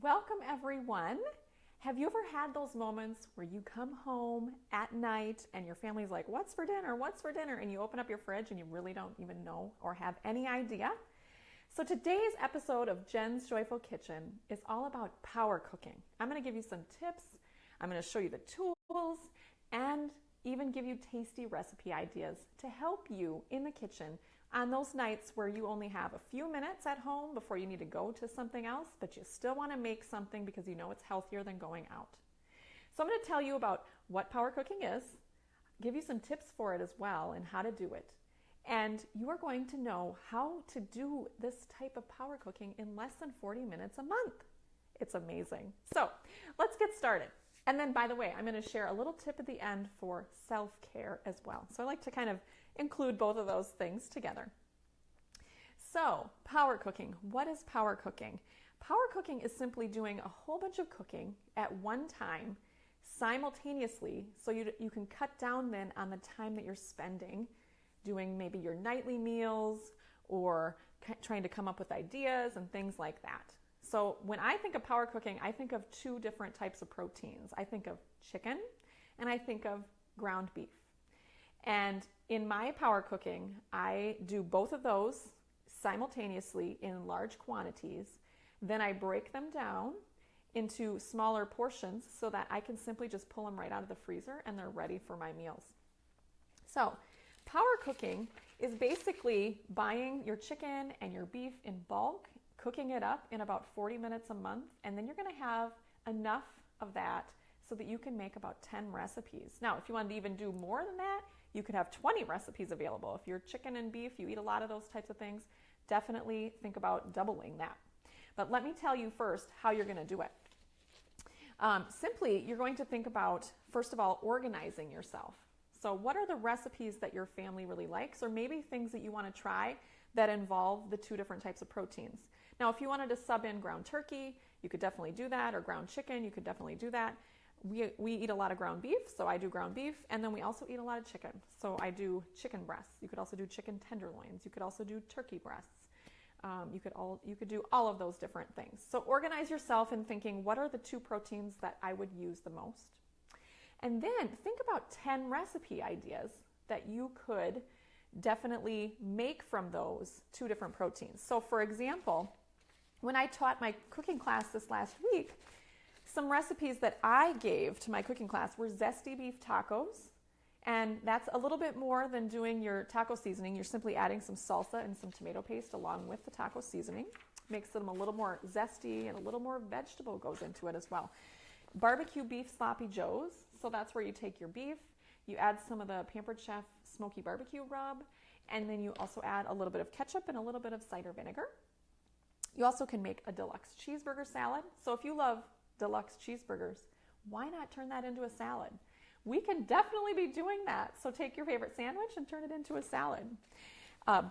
Welcome everyone. Have you ever had those moments where you come home at night and your family's like, what's for dinner? What's for dinner? And you open up your fridge and you really don't even know or have any idea? So today's episode of Jen's Joyful Kitchen is all about power cooking. I'm going to give you some tips. I'm going to show you the tools and even give you tasty recipe ideas to help you in the kitchen on those nights where you only have a few minutes at home before you need to go to something else, but you still want to make something because you know it's healthier than going out. So I'm going to tell you about what power cooking is, give you some tips for it as well and how to do it. And you are going to know how to do this type of power cooking in less than 40 minutes a month. It's amazing. So let's get started. And then, by the way, I'm going to share a little tip at the end for self-care as well. So I like to kind of include both of those things together. So, power cooking. What is power cooking? Power cooking is simply doing a whole bunch of cooking at one time simultaneously so you can cut down then on the time that you're spending doing maybe your nightly meals or trying to come up with ideas and things like that. So when I think of power cooking, I think of two different types of proteins. I think of chicken and I think of ground beef. And in my power cooking, I do both of those simultaneously in large quantities. Then I break them down into smaller portions so that I can simply just pull them right out of the freezer and they're ready for my meals. So power cooking is basically buying your chicken and your beef in bulk, cooking it up in about 40 minutes a month, and then you're going to have enough of that so that you can make about 10 recipes. Now, if you wanted to even do more than that, you could have 20 recipes available. If you're chicken and beef, you eat a lot of those types of things, definitely think about doubling that. But let me tell you first how you're going to do it. Simply, you're going to think about, first of all, organizing yourself. So what are the recipes that your family really likes, or maybe things that you want to try that involve the two different types of proteins? Now, if you wanted to sub in ground turkey, you could definitely do that, or ground chicken, you could definitely do that. We eat a lot of ground beef, so I do ground beef, and then we also eat a lot of chicken. So I do chicken breasts. You could also do chicken tenderloins. You could also do turkey breasts. You could do all of those different things. So organize yourself in thinking, what are the two proteins that I would use the most? And then think about 10 recipe ideas that you could definitely make from those two different proteins. So for example, when I taught my cooking class this last week, some recipes that I gave to my cooking class were zesty beef tacos, and that's a little bit more than doing your taco seasoning. You're simply adding some salsa and some tomato paste along with the taco seasoning. Makes them a little more zesty and a little more vegetable goes into it as well. Barbecue beef sloppy joes, so that's where you take your beef, you add some of the Pampered Chef smoky barbecue rub, and then you also add a little bit of ketchup and a little bit of cider vinegar. You also can make a deluxe cheeseburger salad. So if you love deluxe cheeseburgers, why not turn that into a salad? We can definitely be doing that. So take your favorite sandwich and turn it into a salad.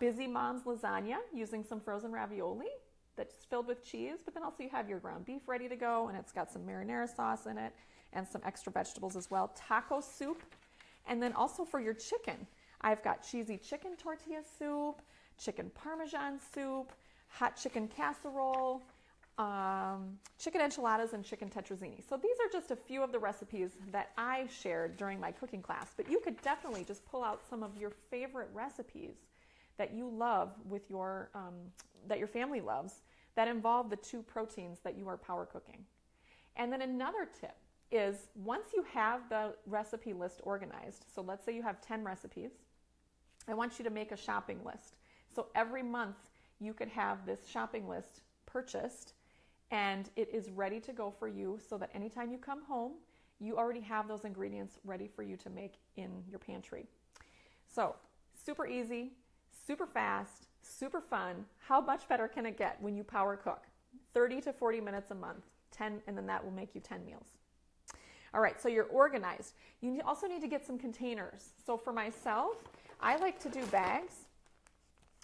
Busy Mom's lasagna using some frozen ravioli that's filled with cheese, but then also you have your ground beef ready to go and it's got some marinara sauce in it and some extra vegetables as well. Taco soup, and then also for your chicken, I've got cheesy chicken tortilla soup, chicken parmesan soup, hot chicken casserole, chicken enchiladas, and chicken tetrazzini. So these are just a few of the recipes that I shared during my cooking class, but you could definitely just pull out some of your favorite recipes that you love with your, that your family loves that involve the two proteins that you are power cooking. And then another tip is once you have the recipe list organized, so let's say you have 10 recipes, I want you to make a shopping list. So every month you could have this shopping list purchased and it is ready to go for you so that anytime you come home, you already have those ingredients ready for you to make in your pantry. So super easy, super fast, super fun. How much better can it get when you power cook? 30 to 40 minutes a month, 10, and then that will make you 10 meals. All right, so you're organized. You also need to get some containers. So for myself, I like to do bags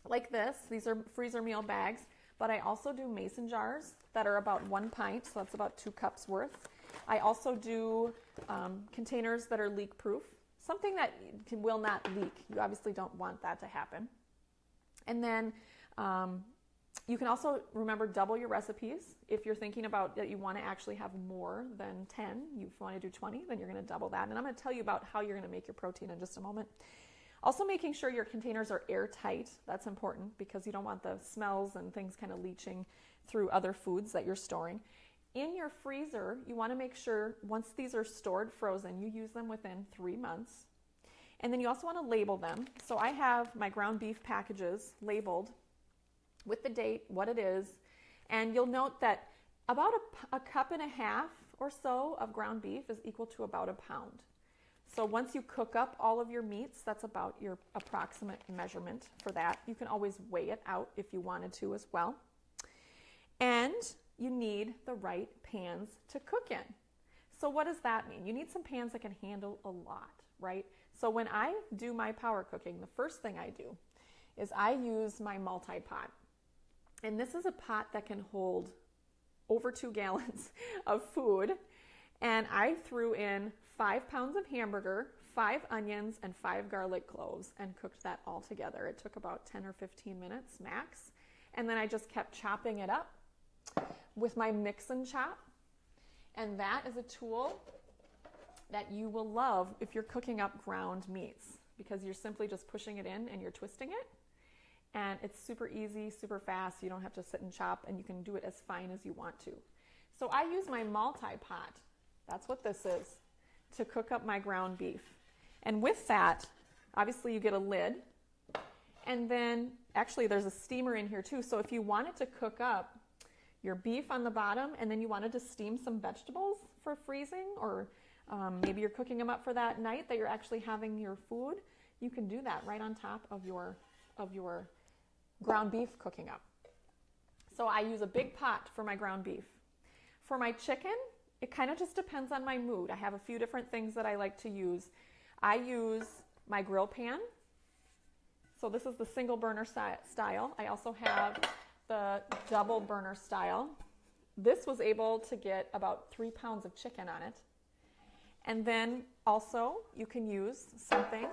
like this. These are freezer meal bags, but I also do mason jars that are about 1 pint, so that's about 2 cups worth. I also do containers that are leak proof, something that will not leak. You obviously don't want that to happen. And then You can also, remember, double your recipes. If you're thinking about that you want to actually have more than 10, you want to do 20, then you're going to double that. And I'm going to tell you about how you're going to make your protein in just a moment. Also making sure your containers are airtight. That's important because you don't want the smells and things kind of leaching through other foods that you're storing. In your freezer, you want to make sure once these are stored frozen, you use them within 3 months. And then you also want to label them. So I have my ground beef packages labeled with the date, what it is, and you'll note that about a cup and a half or so of ground beef is equal to about a pound. So once you cook up all of your meats, that's about your approximate measurement for that. You can always weigh it out if you wanted to as well. And you need the right pans to cook in. So what does that mean? You need some pans that can handle a lot, right? So when I do my power cooking, the first thing I do is I use my multi-pot. And this is a pot that can hold over 2 gallons of food. And I threw in 5 pounds of hamburger, 5 onions, and 5 garlic cloves and cooked that all together. It took about 10 or 15 minutes max. And then I just kept chopping it up with my mix and chop. And that is a tool that you will love if you're cooking up ground meats because you're simply just pushing it in and you're twisting it. And it's super easy, super fast. You don't have to sit and chop, and you can do it as fine as you want to. So I use my multi-pot, that's what this is, to cook up my ground beef. And with that, obviously you get a lid. And then, actually there's a steamer in here too. So if you wanted to cook up your beef on the bottom and then you wanted to steam some vegetables for freezing, or maybe you're cooking them up for that night that you're actually having your food, you can do that right on top of your ground beef cooking up. So I use a big pot for my ground beef. For my chicken, it kind of just depends on my mood. I have a few different things that I like to use. I use my grill pan. So this is the single burner style. I also have the double burner style. This was able to get about 3 pounds of chicken on it. And then also you can use something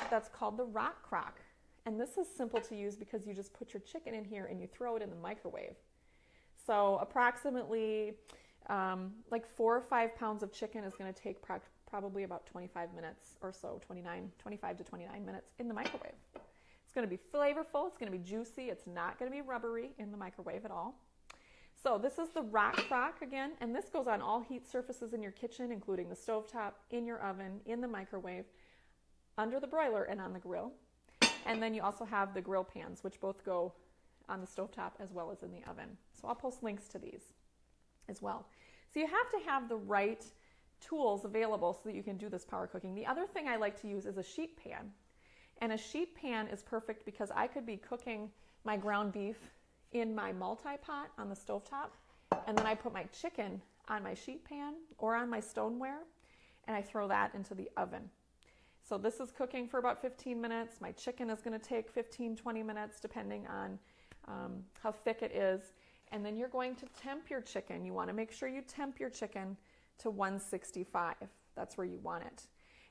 that's called the rock crock. And this is simple to use because you just put your chicken in here and you throw it in the microwave. So approximately like 4 or 5 pounds of chicken is going to take probably about 25 minutes or so, 25 to 29 minutes in the microwave. It's going to be flavorful, it's going to be juicy, it's not going to be rubbery in the microwave at all. So this is the rock crock again, and this goes on all heat surfaces in your kitchen, including the stovetop, in your oven, in the microwave, under the broiler, and on the grill. And then you also have the grill pans, which both go on the stovetop as well as in the oven. So I'll post links to these as well. So you have to have the right tools available so that you can do this power cooking. The other thing I like to use is a sheet pan. And a sheet pan is perfect because I could be cooking my ground beef in my multi-pot on the stovetop, and then I put my chicken on my sheet pan or on my stoneware, and I throw that into the oven. So this is cooking for about 15 minutes. My chicken is going to take 15, 20 minutes depending on how thick it is. And then you're going to temp your chicken. You want to make sure you temp your chicken to 165. That's where you want it.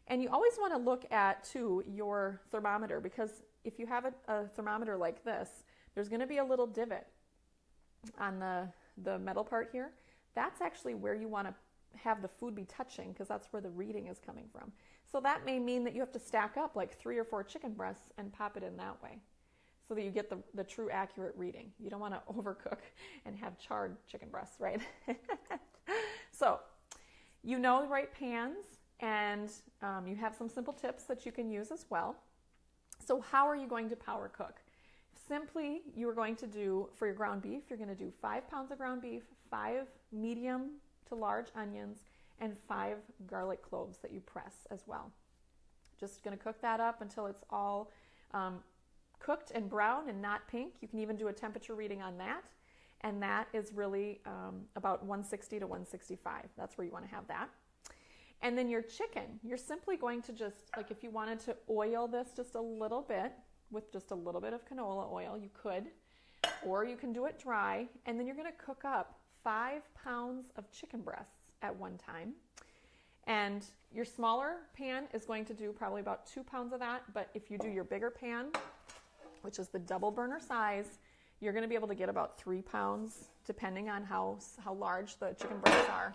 And you always want to look at, too, your thermometer, because if you have a thermometer like this, there's going to be a little divot on the metal part here. That's actually where you want to have the food be touching, because that's where the reading is coming from. So that may mean that you have to stack up like 3 or 4 chicken breasts and pop it in that way so that you get the true accurate reading. You don't want to overcook and have charred chicken breasts, right? So you know the right pans, and you have some simple tips that you can use as well. So how are you going to power cook? Simply, you are going to do, for your ground beef, you're going to do 5 pounds of ground beef, 5 medium to large onions, and 5 garlic cloves that you press as well. Just going to cook that up until it's all cooked and brown and not pink. You can even do a temperature reading on that. And that is really about 160 to 165. That's where you want to have that. And then your chicken, you're simply going to just, like if you wanted to oil this just a little bit with just a little bit of canola oil, you could. Or you can do it dry. And then you're going to cook up 5 pounds of chicken breasts at one time. And your smaller pan is going to do probably about 2 pounds of that. But if you do your bigger pan, which is the double burner size, you're going to be able to get about 3 pounds, depending on how large the chicken breasts are.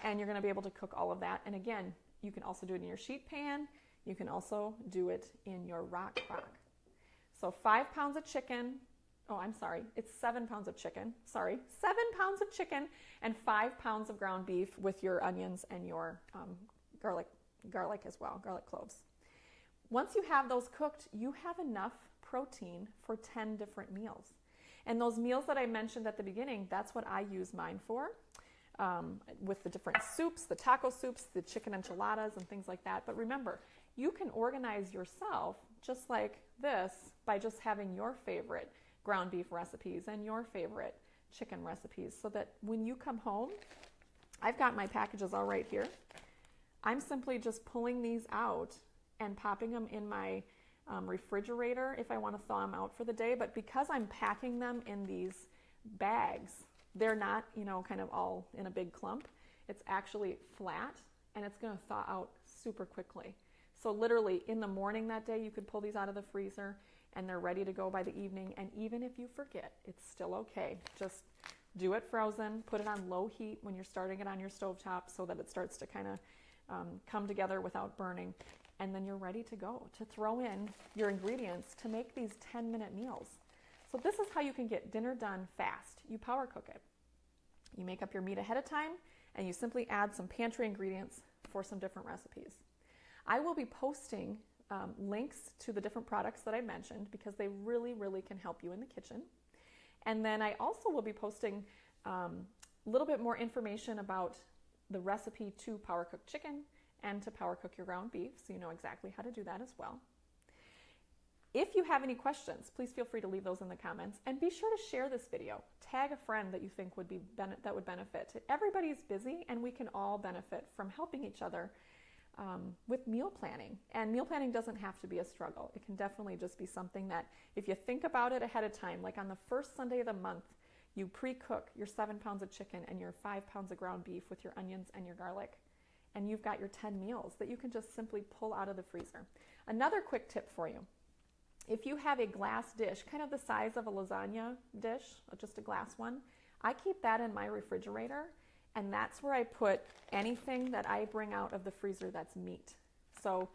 And you're going to be able to cook all of that. And again, you can also do it in your sheet pan. You can also do it in your rock crock. So 5 pounds of chicken. Oh, I'm sorry. It's 7 pounds of chicken. Sorry. 7 pounds of chicken and 5 pounds of ground beef with your onions and your garlic as well, garlic cloves. Once you have those cooked, you have enough protein for 10 different meals. And those meals that I mentioned at the beginning, that's what I use mine for, with the different soups, the taco soups, the chicken enchiladas, and things like that. But remember, you can organize yourself just like this by just having your favorite ground beef recipes and your favorite chicken recipes, so that when you come home, I've got my packages all right here. I'm simply just pulling these out and popping them in my refrigerator if I want to thaw them out for the day. But because I'm packing them in these bags, they're not, kind of all in a big clump. It's actually flat, and it's going to thaw out super quickly. So literally in the morning that day, you could pull these out of the freezer and they're ready to go by the evening. And even if you forget, it's still okay. Just do it frozen, put it on low heat when you're starting it on your stovetop so that it starts to kind of come together without burning. And then you're ready to go to throw in your ingredients to make these 10-minute meals. So this is how you can get dinner done fast. You power cook it. You make up your meat ahead of time, and you simply add some pantry ingredients for some different recipes. I will be posting links to the different products that I mentioned because they really, really can help you in the kitchen. And then I also will be posting a little bit more information about the recipe to power cook chicken and to power cook your ground beef, so you know exactly how to do that as well. If you have any questions, please feel free to leave those in the comments, and be sure to share this video. Tag a friend that you think would benefit. Everybody's busy, and we can all benefit from helping each other with meal planning. And meal planning doesn't have to be a struggle. It can definitely just be something that, if you think about it ahead of time, like on the first Sunday of the month, you pre-cook your 7 pounds of chicken and your 5 pounds of ground beef with your onions and your garlic, and you've got your 10 meals that you can just simply pull out of the freezer. Another quick tip for you: if you have a glass dish, kind of the size of a lasagna dish, just a glass one, I keep that in my refrigerator, and that's where I put anything that I bring out of the freezer that's meat. So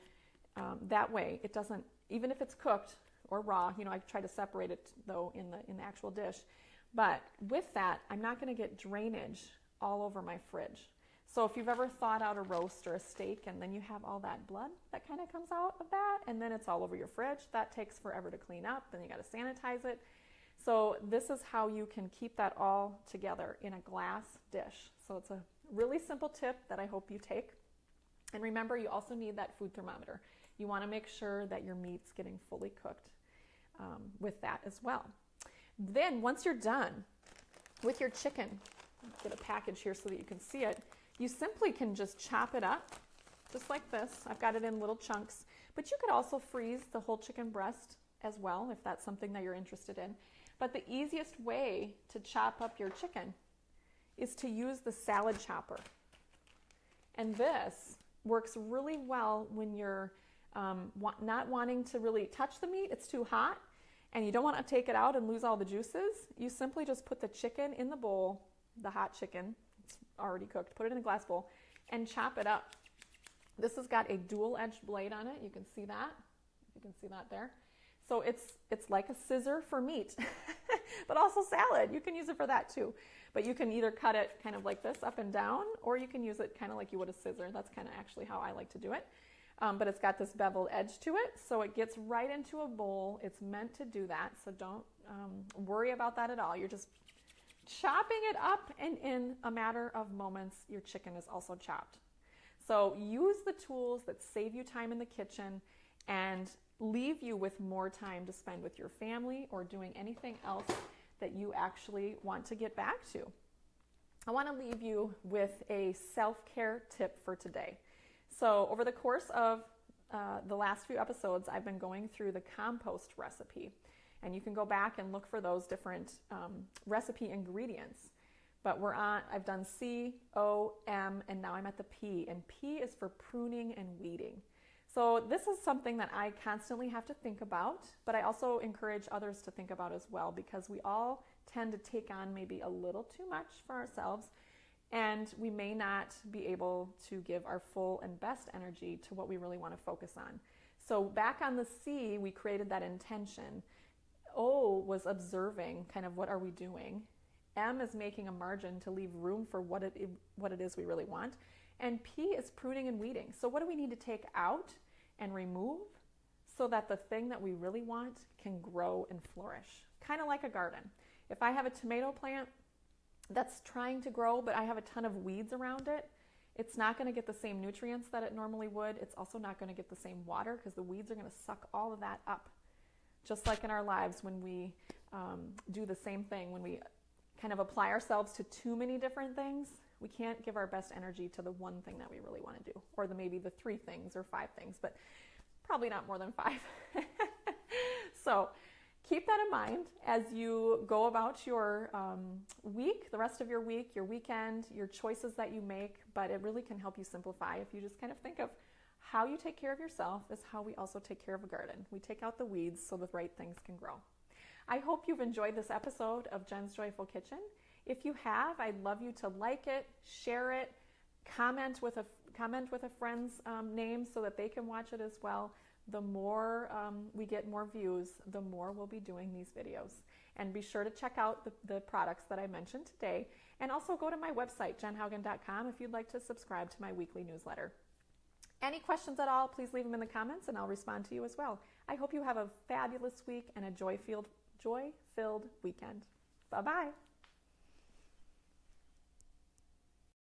that way it doesn't, even if it's cooked or raw, I try to separate it though in the actual dish. But with that, I'm not going to get drainage all over my fridge. So if you've ever thawed out a roast or a steak and then you have all that blood that kind of comes out of that, and then it's all over your fridge, that takes forever to clean up. Then you got to sanitize it. So this is how you can keep that all together in a glass dish. So it's a really simple tip that I hope you take. And remember, you also need that food thermometer. You want to make sure that your meat's getting fully cooked with that as well. Then once you're done with your chicken, get a package here so that you can see it, you simply can just chop it up just like this. I've got it in little chunks, but you could also freeze the whole chicken breast as well if that's something that you're interested in. But the easiest way to chop up your chicken is to use the salad chopper. And this works really well when you're not wanting to really touch the meat. It's too hot and you don't want to take it out and lose all the juices. You simply just put the chicken in the bowl, the hot chicken, it's already cooked, put it in a glass bowl and chop it up. This has got a dual-edged blade on it. You can see that. You can see that there. So it's like a scissor for meat, but also salad. You can use it for that too. But you can either cut it kind of like this up and down, or you can use it kind of like you would a scissor. That's kind of actually how I like to do it. But it's got this beveled edge to it, so it gets right into a bowl. It's meant to do that, so don't worry about that at all. You're just chopping it up, and in a matter of moments, your chicken is also chopped. So use the tools that save you time in the kitchen and leave you with more time to spend with your family or doing anything else that you actually want to get back to. I want to leave you with a self-care tip for today. So over the course of the last few episodes, I've been going through the compost recipe, and you can go back and look for those different recipe ingredients. But I've done C, O, M, and now I'm at the P, and P is for pruning and weeding. So this is something that I constantly have to think about, but I also encourage others to think about as well, because we all tend to take on maybe a little too much for ourselves, and we may not be able to give our full and best energy to what we really want to focus on. So back on the C, we created that intention. O was observing, kind of what are we doing. M is making a margin to leave room for what it is we really want. And P is pruning and weeding. So what do we need to take out and remove so that the thing that we really want can grow and flourish? Kind of like a garden. If I have a tomato plant that's trying to grow, but I have a ton of weeds around it, it's not going to get the same nutrients that it normally would. It's also not going to get the same water because the weeds are going to suck all of that up. Just like in our lives, when we do the same thing, when we kind of apply ourselves to too many different things, we can't give our best energy to the one thing that we really want to do, or maybe the 3 things or 5 things, but probably not more than 5. So keep that in mind as you go about your week, the rest of your week, your weekend, your choices that you make, but it really can help you simplify if you just kind of think of how you take care of yourself is how we also take care of a garden. We take out the weeds so the right things can grow. I hope you've enjoyed this episode of Jen's Joyful Kitchen. If you have, I'd love you to like it, share it, comment with a friend's name so that they can watch it as well. The more we get more views, the more we'll be doing these videos. And be sure to check out the products that I mentioned today. And also go to my website, jenhaugen.com, if you'd like to subscribe to my weekly newsletter. Any questions at all, please leave them in the comments and I'll respond to you as well. I hope you have a fabulous week and a joy-filled weekend. Bye-bye.